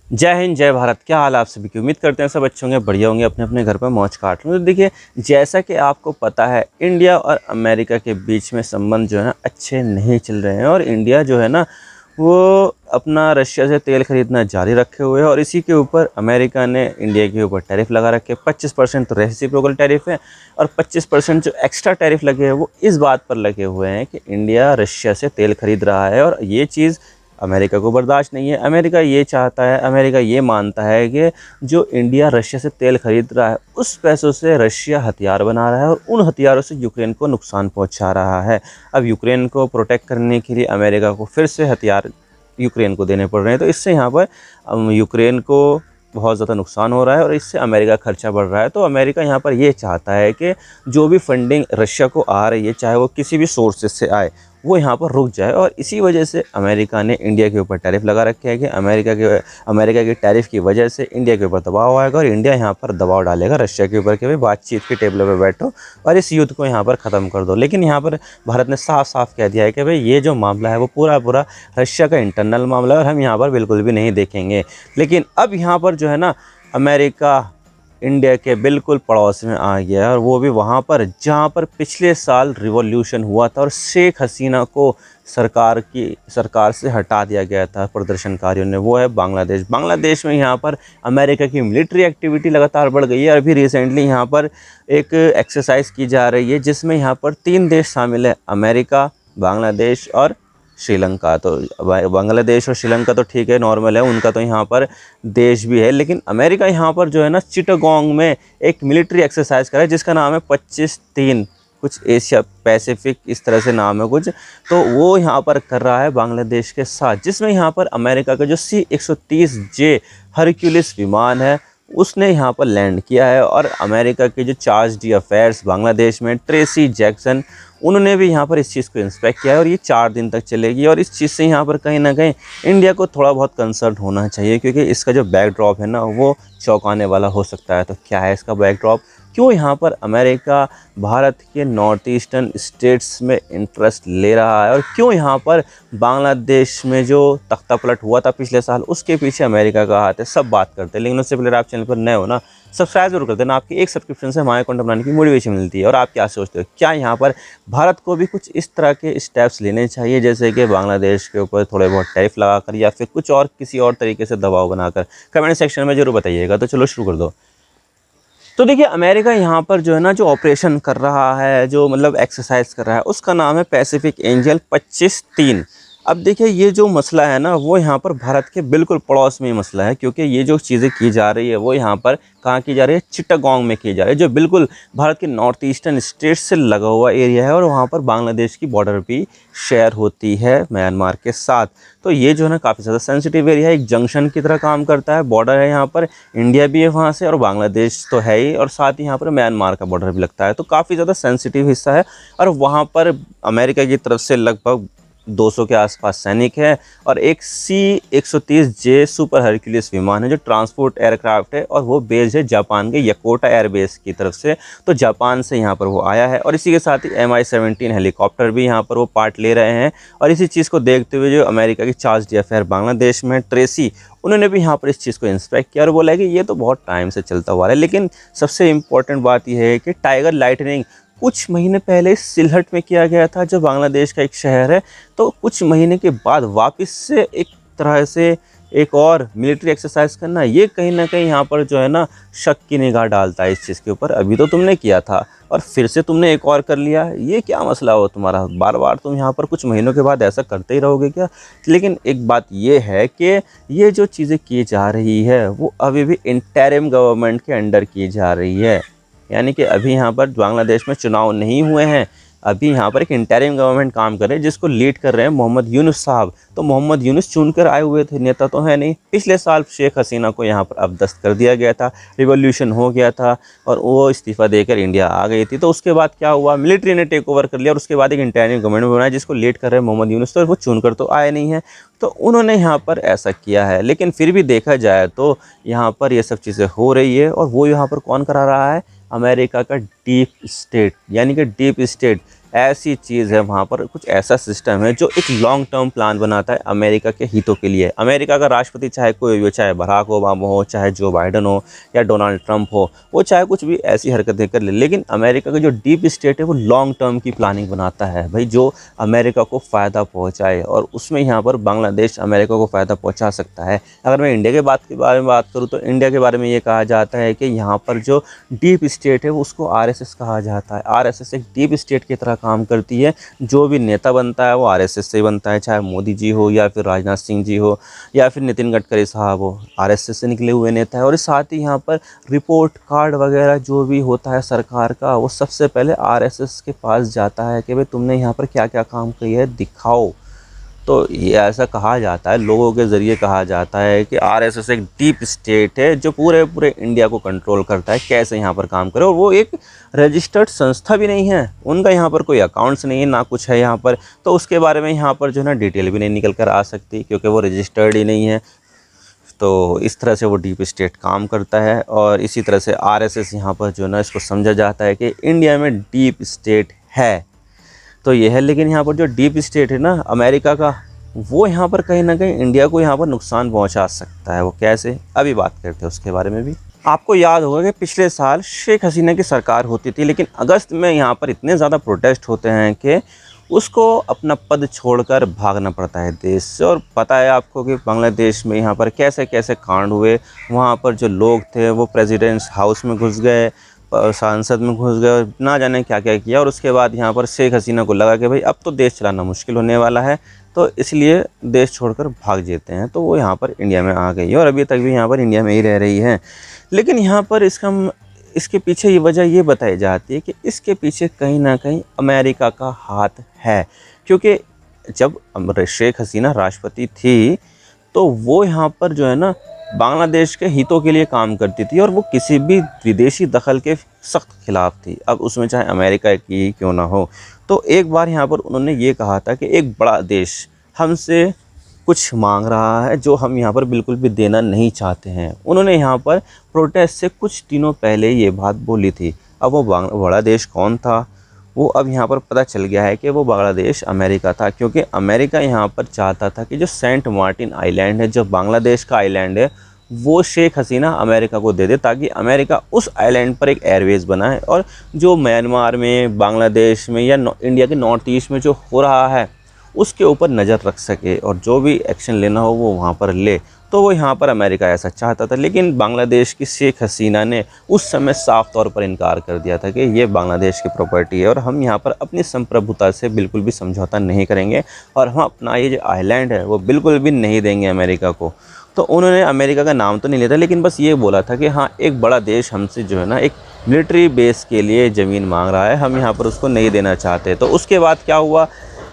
जय हिंद जय भारत। क्या हाल आप सभी की। उम्मीद करते हैं सब अच्छे होंगे, बढ़िया होंगे, अपने अपने घर पर मौज काट रहे हैं। तो देखिए, जैसा कि आपको पता है, इंडिया और अमेरिका के बीच में संबंध जो है ना अच्छे नहीं चल रहे हैं। और इंडिया जो है ना वो अपना रशिया से तेल खरीदना जारी रखे हुए है। और इसी के ऊपर अमेरिका ने इंडिया के ऊपर टैरिफ लगा रखे। 25% तो रेसिप्रोकल टैरिफ है और 25% जो एक्स्ट्रा टैरिफ लगे हैं वो इस बात पर लगे हुए हैं कि इंडिया रशिया से तेल खरीद रहा है। और ये चीज़ अमेरिका को बर्दाश्त नहीं है। अमेरिका ये चाहता है, अमेरिका ये मानता है कि जो इंडिया रशिया से तेल खरीद रहा है उस पैसों से रशिया हथियार बना रहा है और उन हथियारों से यूक्रेन को नुकसान पहुंचा रहा है। अब यूक्रेन को प्रोटेक्ट करने के लिए अमेरिका को फिर से हथियार यूक्रेन को देने पड़ रहे हैं। तो इससे यहाँ पर यूक्रेन को बहुत ज़्यादा नुकसान हो रहा है और इससे अमेरिका खर्चा बढ़ रहा है। तो अमेरिका यहाँ पर ये चाहता है कि जो भी फंडिंग रशिया को आ रही है, चाहे वो किसी भी सोर्सेज से आए, वो यहाँ पर रुक जाए। और इसी वजह से अमेरिका ने इंडिया के ऊपर टैरिफ लगा रखे है कि अमेरिका के टैरिफ की वजह से इंडिया के ऊपर दबाव आएगा और इंडिया यहाँ पर दबाव डालेगा रशिया के ऊपर कि भाई बातचीत की टेबल पर बैठो और इस युद्ध को यहाँ पर ख़त्म कर दो। लेकिन यहाँ पर भारत ने साफ साफ कह दिया है कि भाई ये जो मामला है वो पूरा रशिया का इंटरनल मामला है और हम यहाँ पर बिल्कुल भी नहीं देखेंगे। लेकिन अब यहाँ पर जो है ना अमेरिका इंडिया के बिल्कुल पड़ोस में आ गया है और वो भी वहाँ पर जहाँ पर पिछले साल रिवॉल्यूशन हुआ था और शेख हसीना को सरकार से हटा दिया गया था प्रदर्शनकारियों ने, वो है बांग्लादेश। बांग्लादेश में यहाँ पर अमेरिका की मिलिट्री एक्टिविटी लगातार बढ़ गई है। अभी रिसेंटली यहाँ पर एक एक्सरसाइज की जा रही है जिसमें यहाँ पर 3 देश शामिल है, अमेरिका, बांग्लादेश और श्रीलंका। तो बांग्लादेश और श्रीलंका तो ठीक है, नॉर्मल है, उनका तो यहाँ पर देश भी है। लेकिन अमेरिका यहाँ पर जो है ना चिटागोंग में एक मिलिट्री एक्सरसाइज कर रहा है जिसका नाम है 25-3, कुछ एशिया पैसिफिक इस तरह से नाम है कुछ। तो वो यहाँ पर कर रहा है बांग्लादेश के साथ, जिसमें यहाँ पर अमेरिका का जो C-130J हरक्यूलिस विमान है उसने यहाँ पर लैंड किया है। और अमेरिका के जो चार्ज डी अफेयर्स बांग्लादेश में ट्रेसी जैक्सन, उन्होंने भी यहाँ पर इस चीज़ को इंस्पेक्ट किया है और ये 4 दिन तक चलेगी। और इस चीज़ से यहाँ पर कहीं ना कहीं इंडिया को थोड़ा बहुत कंसर्न होना चाहिए क्योंकि इसका जो बैकड्रॉप है ना वो चौंकाने वाला हो सकता है। तो क्या है इसका बैकड्रॉप, क्यों यहाँ पर अमेरिका भारत के नॉर्थ ईस्टर्न स्टेट्स में इंटरेस्ट ले रहा है और क्यों यहाँ पर बांग्लादेश में जो तख्ता पलट हुआ था पिछले साल उसके पीछे अमेरिका का हाथ है, सब बात करते हैं। लेकिन उससे पहले आप चैनल पर नए हो ना, सब्सक्राइब जरूर कर देना। आपकी एक सब्सक्रिप्शन से हमारे कंटेंट बनाने की मोटिवेशन मिलती है। और आप क्या सोचते हो, क्या यहाँ पर भारत को भी कुछ इस तरह के स्टेप्स लेने चाहिए जैसे कि बांग्लादेश के ऊपर थोड़े बहुत टैरिफ लगाकर या फिर कुछ और किसी और तरीके से दबाव बनाकर? कमेंट सेक्शन में जरूर बताइएगा। तो चलो शुरू कर दो। तो देखिए, अमेरिका यहाँ पर जो है ना जो ऑपरेशन कर रहा है, जो मतलब एक्सरसाइज कर रहा है, उसका नाम है पैसिफिक एंजल 25-3। अब देखिए, ये जो मसला है ना वो यहाँ पर भारत के बिल्कुल पड़ोस में ही मसला है क्योंकि ये जो चीज़ें की जा रही है वो यहाँ पर कहाँ की जा रही है, चिटागोंग में की जा रही है, जो बिल्कुल भारत के नॉर्थ ईस्टर्न स्टेट से लगा हुआ एरिया है और वहाँ पर बांग्लादेश की बॉर्डर भी शेयर होती है म्यांमार के साथ। तो ये जो है ना काफ़ी ज़्यादा सेंसिटिव एरिया है, एक जंक्शन की तरह काम करता है। बॉर्डर है यहाँ पर, इंडिया भी है वहाँ से और बांग्लादेश तो है ही, और साथ ही यहाँ पर म्यांमार का बॉर्डर भी लगता है। तो काफ़ी ज़्यादा सेंसिटिव हिस्सा है और वहाँ पर अमेरिका की तरफ से लगभग 200 के आसपास सैनिक है और एक C-130J सुपर हरक्यूलिस विमान है जो ट्रांसपोर्ट एयरक्राफ्ट है और वो बेस्ड है जापान के यकोटा एयरबेस की तरफ से। तो जापान से यहाँ पर वो आया है और इसी के साथ ही MI-17 हेलीकॉप्टर भी यहाँ पर वो पार्ट ले रहे हैं। और इसी चीज़ को देखते हुए जो अमेरिका की चार्ज डी अफेयर बांग्लादेश में ट्रेसी, उन्होंने भी यहाँ पर इस चीज़ को इंस्पेक्ट किया और बोला कि ये तो बहुत टाइम से चलता हुआ है। लेकिन सबसे इम्पोर्टेंट बात यह है कि टाइगर लाइटनिंग कुछ महीने पहले सिलहट में किया गया था जो बांग्लादेश का एक शहर है। तो कुछ महीने के बाद वापस से एक तरह से एक और मिलिट्री एक्सरसाइज करना, ये कहीं ना कहीं यहाँ पर जो है ना शक की निगाह डालता है इस चीज़ के ऊपर। अभी तो तुमने किया था और फिर से तुमने एक और कर लिया, ये क्या मसला हो तुम्हारा, बार बार तुम यहाँ पर कुछ महीनों के बाद ऐसा करते ही रहोगे क्या? लेकिन एक बात ये है कि ये जो चीज़ें की जा रही है वो अभी भी इंटरिम गवर्नमेंट के अंडर की जा रही है, यानी कि अभी यहाँ पर बांग्लादेश में चुनाव नहीं हुए हैं। अभी यहाँ पर एक इंटरिम गवर्नमेंट काम कर रहे हैं जिसको लीड कर रहे हैं मोहम्मद यूनुस साहब। तो मोहम्मद यूनुस चुनकर आए हुए थे, नेता तो है नहीं। पिछले साल शेख हसीना को यहाँ पर अबदस्त कर दिया गया था, रिवॉल्यूशन हो गया था और वो इस्तीफ़ा देकर इंडिया आ गई थी। तो उसके बाद क्या हुआ, मिलिट्री ने टेक ओवर कर लिया और उसके बाद एक इंटरिम गवर्नमेंट बनाया जिसको लीड कर रहे हैं मोहम्मद यूनुस। तो वो चुनकर तो आए नहीं हैं, तो उन्होंने यहाँ पर ऐसा किया है। लेकिन फिर भी देखा जाए तो यहाँ पर ये सब चीज़ें हो रही है और वो यहाँ पर कौन करा रहा है, अमेरिका का डीप स्टेट, यानी कि डीप स्टेट ऐसी चीज़ है वहाँ पर, कुछ ऐसा सिस्टम है जो एक लॉन्ग टर्म प्लान बनाता है अमेरिका के हितों के लिए। अमेरिका का राष्ट्रपति चाहे कोई भी हो, चाहे बराक ओबामा हो, चाहे जो बाइडन हो या डोनाल्ड ट्रंप हो, वो चाहे कुछ भी ऐसी हरकतें कर ले, लेकिन अमेरिका का जो डीप स्टेट है वो लॉन्ग टर्म की प्लानिंग बनाता है भाई, जो अमेरिका को फ़ायदा पहुँचाए। और उसमें यहाँ पर बांग्लादेश अमेरिका को फ़ायदा पहुँचा सकता है। अगर मैं इंडिया के बारे में बात करूँ तो इंडिया के बारे में ये कहा जाता है कि यहाँ पर जो डीप स्टेट है उसको आरएसएस कहा जाता है। आरएसएस एक डीप स्टेट की तरह काम करती है। जो भी नेता बनता है वो आरएसएस से ही बनता है, चाहे मोदी जी हो या फिर राजनाथ सिंह जी हो या फिर नितिन गडकरी साहब हो, आरएसएस से निकले हुए नेता है। और साथ ही यहाँ पर रिपोर्ट कार्ड वगैरह जो भी होता है सरकार का, वो सबसे पहले आरएसएस के पास जाता है कि भाई तुमने यहाँ पर क्या क्या काम किया है दिखाओ। तो ये ऐसा कहा जाता है, लोगों के ज़रिए कहा जाता है कि आरएसएस एक डीप स्टेट है जो पूरे इंडिया को कंट्रोल करता है, कैसे यहाँ पर काम करे। और वो एक रजिस्टर्ड संस्था भी नहीं है, उनका यहाँ पर कोई अकाउंट्स नहीं है, ना कुछ है यहाँ पर। तो उसके बारे में यहाँ पर जो है ना डिटेल भी नहीं निकल कर आ सकती, क्योंकि वो रजिस्टर्ड ही नहीं है। तो इस तरह से वो डीप स्टेट काम करता है। और इसी तरह से आरएसएस यहाँ पर जो है ना इसको समझा जाता है कि इंडिया में डीप स्टेट है। तो ये है, लेकिन यहाँ पर जो डीप स्टेट है ना अमेरिका का, वो यहाँ पर कहीं ना कहीं इंडिया को यहाँ पर नुकसान पहुँचा सकता है। वो कैसे, अभी बात करते हैं उसके बारे में भी। आपको याद होगा कि पिछले साल शेख हसीना की सरकार होती थी, लेकिन अगस्त में यहाँ पर इतने ज़्यादा प्रोटेस्ट होते हैं कि उसको अपना पद छोड़कर भागना पड़ता है देश से। और पता है आपको कि बांग्लादेश में यहाँ पर कैसे कैसे कांड हुए। वहाँ पर जो लोग थे वो प्रेसिडेंट्स हाउस में घुस गए, संसद में घुस गए, और ना जाने क्या क्या किया। और उसके बाद यहाँ पर शेख हसीना को लगा कि भाई अब तो देश चलाना मुश्किल होने वाला है, तो इसलिए देश छोड़कर भाग जाते हैं। तो वो यहाँ पर इंडिया में आ गई है और अभी तक भी यहाँ पर इंडिया में ही रह रही है। लेकिन यहाँ पर इसके पीछे ये वजह ये बताई जाती है कि इसके पीछे कहीं ना कहीं अमेरिका का हाथ है। क्योंकि जब शेख हसीना राष्ट्रपति थी तो वो यहाँ पर जो है ना बांग्लादेश के हितों के लिए काम करती थी, और वो किसी भी विदेशी दखल के सख्त खिलाफ थी, अब उसमें चाहे अमेरिका की क्यों ना हो। तो एक बार यहाँ पर उन्होंने ये कहा था कि एक बड़ा देश हमसे कुछ मांग रहा है जो हम यहाँ पर बिल्कुल भी देना नहीं चाहते हैं। उन्होंने यहाँ पर प्रोटेस्ट से कुछ दिनों पहले ये बात बोली थी। अब वो बड़ा देश कौन था, वो अब यहाँ पर पता चल गया है कि वो बांग्लादेश अमेरिका था। क्योंकि अमेरिका यहाँ पर चाहता था कि जो सेंट मार्टिन आइलैंड है, जो बांग्लादेश का आइलैंड है, वो शेख हसीना अमेरिका को दे दे, ताकि अमेरिका उस आइलैंड पर एक एयरवेज़ बनाए और जो म्यांमार में, बांग्लादेश में या इंडिया के नॉर्थ ईस्ट में जो हो रहा है उसके ऊपर नज़र रख सके, और जो भी एक्शन लेना हो वो वहाँ पर ले। तो वो यहाँ पर अमेरिका ऐसा चाहता था। लेकिन बांग्लादेश की शेख हसीना ने उस समय साफ तौर पर इनकार कर दिया था कि ये बांग्लादेश की प्रॉपर्टी है और हम यहाँ पर अपनी संप्रभुता से बिल्कुल भी समझौता नहीं करेंगे, और हम अपना ये जो आइलैंड है वो बिल्कुल भी नहीं देंगे अमेरिका को। तो उन्होंने अमेरिका का नाम तो नहीं लिया था, लेकिन बस ये बोला था कि हाँ, एक बड़ा देश हमसे जो है ना एक मिलिट्री बेस के लिए ज़मीन मांग रहा है, हम यहाँ पर उसको नहीं देना चाहते। तो उसके बाद क्या हुआ,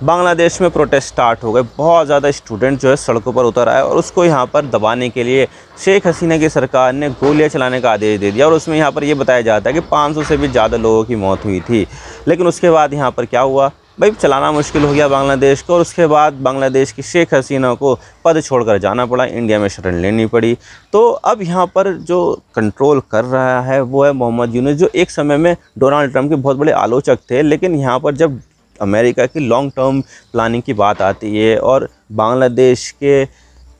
बांग्लादेश में प्रोटेस्ट स्टार्ट हो गए। बहुत ज़्यादा स्टूडेंट जो है सड़कों पर उतर आए, और उसको यहाँ पर दबाने के लिए शेख हसीना की सरकार ने गोलियां चलाने का आदेश दे दिया। और उसमें यहाँ पर ये बताया जाता है कि 500 से भी ज़्यादा लोगों की मौत हुई थी। लेकिन उसके बाद यहाँ पर क्या हुआ भाई, चलाना मुश्किल हो गया बांग्लादेश को, और उसके बाद बांग्लादेश की शेख हसीना को पद छोड़कर जाना पड़ा, इंडिया में शरण लेनी पड़ी। तो अब यहाँ पर जो कंट्रोल कर रहा है वो है मोहम्मद यूनुस, जो एक समय में डोनाल्ड ट्रंप के बहुत बड़े आलोचक थे। लेकिन यहाँ पर जब अमेरिका की लॉन्ग टर्म प्लानिंग की बात आती है और बांग्लादेश के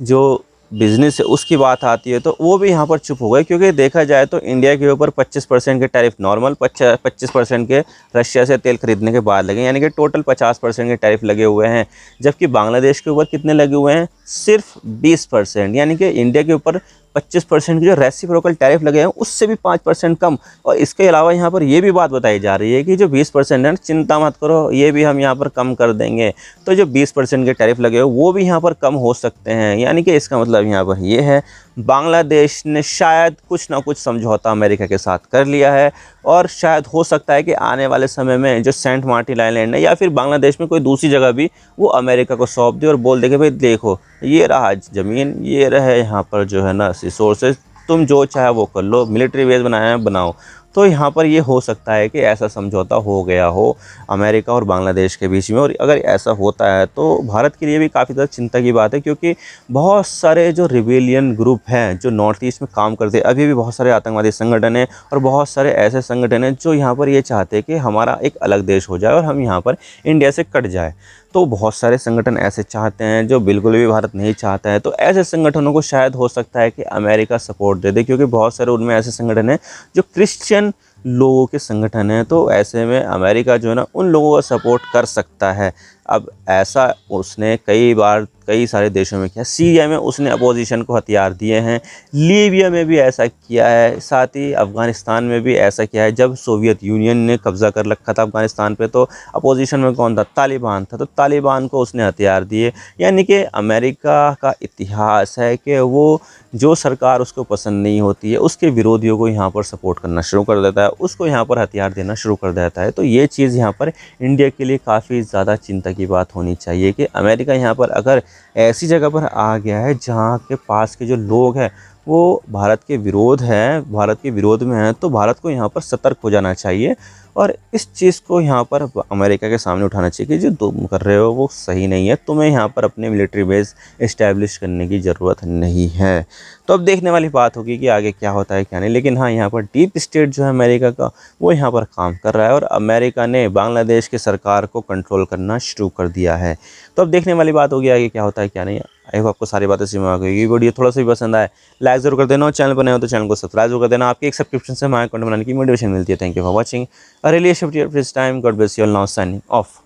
जो बिज़नेस है उसकी बात आती है, तो वो भी यहाँ पर चुप हो गए। क्योंकि देखा जाए तो इंडिया के ऊपर 25% के टैरिफ नॉर्मल, 25% के रशिया से तेल खरीदने के बाद लगे, यानी कि टोटल 50% के टैरिफ लगे हुए हैं। जबकि बांग्लादेश के ऊपर कितने लगे हुए हैं, सिर्फ 20%, यानी कि इंडिया के ऊपर 25% की जो रेसिप्रोकल टैरिफ लगे हैं उससे भी 5% कम। और इसके अलावा यहाँ पर ये भी बात बताई जा रही है कि जो 20% है, चिंता मत करो, ये भी हम यहाँ पर कम कर देंगे। तो जो 20% के टैरिफ लगे हो वो भी यहाँ पर कम हो सकते हैं। यानी कि इसका मतलब यहाँ पर ये है, बांग्लादेश ने शायद कुछ ना कुछ समझौता अमेरिका के साथ कर लिया है, और शायद हो सकता है कि आने वाले समय में जो सेंट मार्टिन आइलैंड है या फिर बांग्लादेश में कोई दूसरी जगह भी वो अमेरिका को सौंप दे और बोल दे कि भाई देखो, ये रहा ज़मीन, ये रहे यहाँ पर जो है ना रिसोर्सेज, तुम जो चाहे वो कर लो, मिलिट्री बेस बनाया है बनाओ। तो यहाँ पर ये हो सकता है कि ऐसा समझौता हो गया हो अमेरिका और बांग्लादेश के बीच में। और अगर ऐसा होता है तो भारत के लिए भी काफ़ी ज़्यादा चिंता की बात है, क्योंकि बहुत सारे जो रिबेलियन ग्रुप हैं जो नॉर्थ ईस्ट में काम करते हैं, अभी भी बहुत सारे आतंकवादी संगठन हैं और बहुत सारे ऐसे संगठन हैं जो यहाँ पर ये चाहते हैं कि हमारा एक अलग देश हो जाए और हम यहाँ पर इंडिया से कट जाए। तो बहुत सारे संगठन ऐसे चाहते हैं जो बिल्कुल भी भारत नहीं चाहता है। तो ऐसे संगठनों को शायद हो सकता है कि अमेरिका सपोर्ट दे दे, क्योंकि बहुत सारे उनमें ऐसे संगठन हैं जो क्रिश्चियन लोगों के संगठन हैं। तो ऐसे में अमेरिका जो है ना उन लोगों का सपोर्ट कर सकता है। अब ऐसा उसने कई बार कई सारे देशों में किया। सीरिया में उसने अपोजिशन को हथियार दिए हैं, लीबिया में भी ऐसा किया है, साथ ही अफ़गानिस्तान में भी ऐसा किया है। जब सोवियत यूनियन ने कब्ज़ा कर रखा था अफ़गानिस्तान पे तो अपोजिशन में कौन था? तालिबान था। तो तालिबान को उसने हथियार दिए। यानी कि अमेरिका का इतिहास है कि वो जो सरकार उसको पसंद नहीं होती है उसके विरोधियों को यहाँ पर सपोर्ट करना शुरू कर देता है, उसको यहाँ पर हथियार देना शुरू कर देता है। तो ये चीज़ यहाँ पर इंडिया के लिए काफ़ी ज़्यादा चिंता की बात होनी चाहिए कि अमेरिका यहाँ पर अगर ऐसी जगह पर आ गया है जहाँ के पास के जो लोग हैं वो भारत के विरोध हैं, भारत के विरोध में हैं, तो भारत को यहाँ पर सतर्क हो जाना चाहिए और इस चीज़ को यहाँ पर अमेरिका के सामने उठाना चाहिए कि जो तुम कर रहे हो वो सही नहीं है, तुम्हें यहाँ पर अपने मिलिट्री बेस इस्टेब्लिश करने की ज़रूरत नहीं है। तो अब देखने वाली बात होगी कि आगे क्या होता है क्या नहीं। लेकिन हाँ, यहाँ पर डीप स्टेट जो है अमेरिका का वो यहाँ पर काम कर रहा है और अमेरिका ने बांग्लादेश की सरकार को कंट्रोल करना शुरू कर दिया है। तो अब देखने वाली बात होगी आगे क्या होता है क्या नहीं। आई होप आपको सारी बातें समझ आ गई। वीडियो थोड़ा सा भी पसंद आए लाइक जरूर कर देना और चैनल पर नए हो तो चैनल को सब्सक्राइब जरूर कर देना। आपकी एक सब्सक्रिप्शन से हमारे कंटेंट बनाने की मोटिवेशन मिलती है। Thank you for watching. I really appreciate your time. God bless you all. Now signing off.